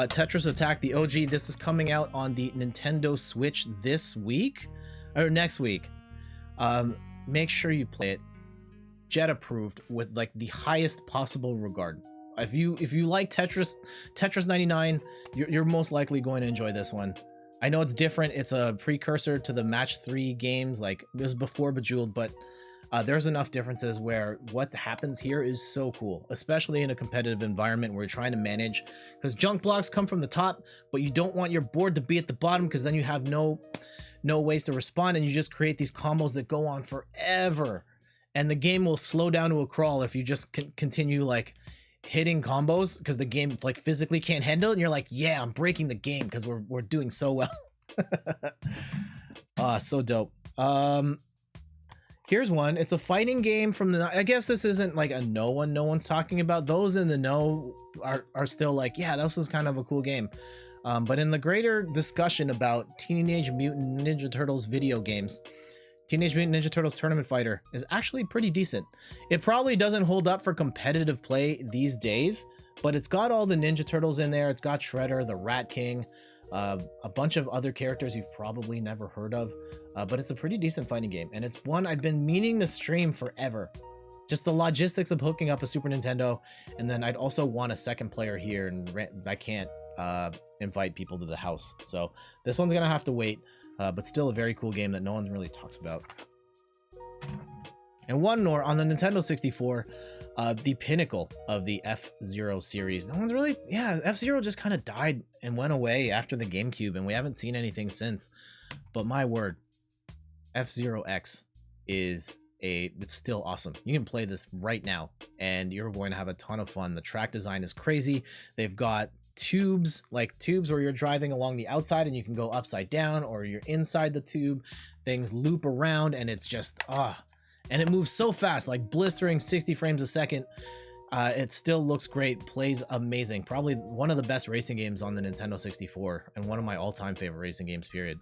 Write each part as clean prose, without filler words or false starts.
Tetris Attack, the OG. This is coming out on the Nintendo Switch this week or next week. Make sure you play it. Jet approved with like the highest possible regard. If you like Tetris 99, you're most likely going to enjoy this one. I know it's different. It's a precursor to the Match 3 games. Like this is before Bejeweled, but there's enough differences where what happens here is so cool, especially in a competitive environment where you're trying to manage, because junk blocks come from the top, but you don't want your board to be at the bottom because then you have no ways to respond, and you just create these combos that go on forever, and the game will slow down to a crawl if you just continue like hitting combos, because the game like physically can't handle it, and you're like, yeah, I'm breaking the game because we're doing so well. So dope. Here's one. It's a fighting game from the, I guess this isn't like a no one's talking about. Those in the know are still like, yeah, this was kind of a cool game. But in the greater discussion about Teenage Mutant Ninja Turtles video games, Teenage Mutant Ninja Turtles Tournament Fighter is actually pretty decent. It probably doesn't hold up for competitive play these days, but it's got all the Ninja Turtles in there. It's got Shredder, the Rat King, a bunch of other characters you've probably never heard of, but it's a pretty decent fighting game, and it's one I've been meaning to stream forever. Just the logistics of hooking up a Super Nintendo, and then I'd also want a second player here, and I can't invite people to the house, so this one's gonna have to wait, but still a very cool game that no one really talks about. And one more on the Nintendo 64, the pinnacle of the F-Zero series. No one's really, yeah, F-Zero just kind of died and went away after the GameCube, and we haven't seen anything since. But my word, F-Zero X it's still awesome. You can play this right now, and you're going to have a ton of fun. The track design is crazy. They've got tubes where you're driving along the outside, and you can go upside down, or you're inside the tube. Things loop around, and it's just, and it moves so fast, like blistering 60 frames a second. It still looks great, plays amazing. Probably one of the best racing games on the Nintendo 64, and one of my all-time favorite racing games, period.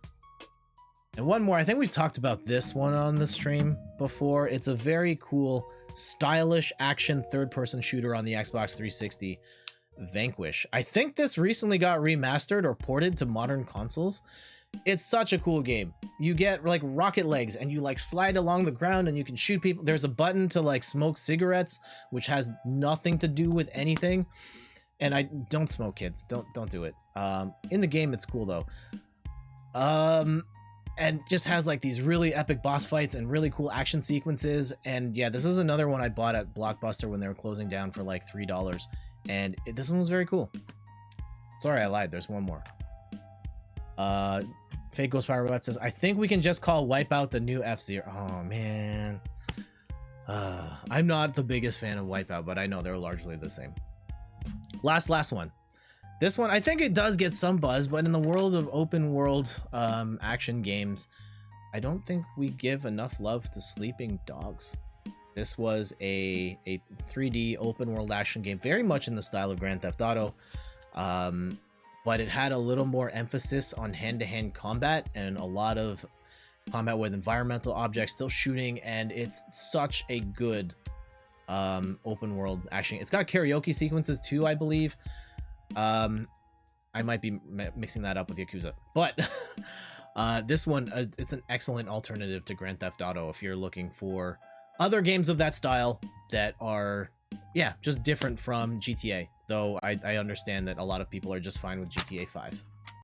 And one more, I think we've talked about this one on the stream before. It's a very cool, stylish action third-person shooter on the Xbox 360, Vanquish. I think this recently got remastered or ported to modern consoles. It's such a cool game. You get like rocket legs, and you like slide along the ground, and you can shoot people. There's a button to like smoke cigarettes, which has nothing to do with anything. And I don't smoke, kids. Don't do it. In the game, it's cool though. And just has like these really epic boss fights and really cool action sequences. And yeah, this is another one I bought at Blockbuster when they were closing down for like $3. And this one was very cool. Sorry, I lied. There's one more. Fake Ghost Power Roulette says, I think we can just call Wipeout the new F-Zero. Oh man. I'm not the biggest fan of Wipeout, but I know they're largely the same. Last one. This one, I think it does get some buzz, but in the world of open world action games, I don't think we give enough love to Sleeping Dogs. This was a 3D open world action game, very much in the style of Grand Theft Auto. But it had a little more emphasis on hand-to-hand combat, and a lot of combat with environmental objects, still shooting, and it's such a good open world action. It's got karaoke sequences too, I believe. I might be mixing that up with Yakuza, but this one, it's an excellent alternative to Grand Theft Auto if you're looking for other games of that style that are, yeah, just different from GTA. Though I understand that a lot of people are just fine with GTA 5.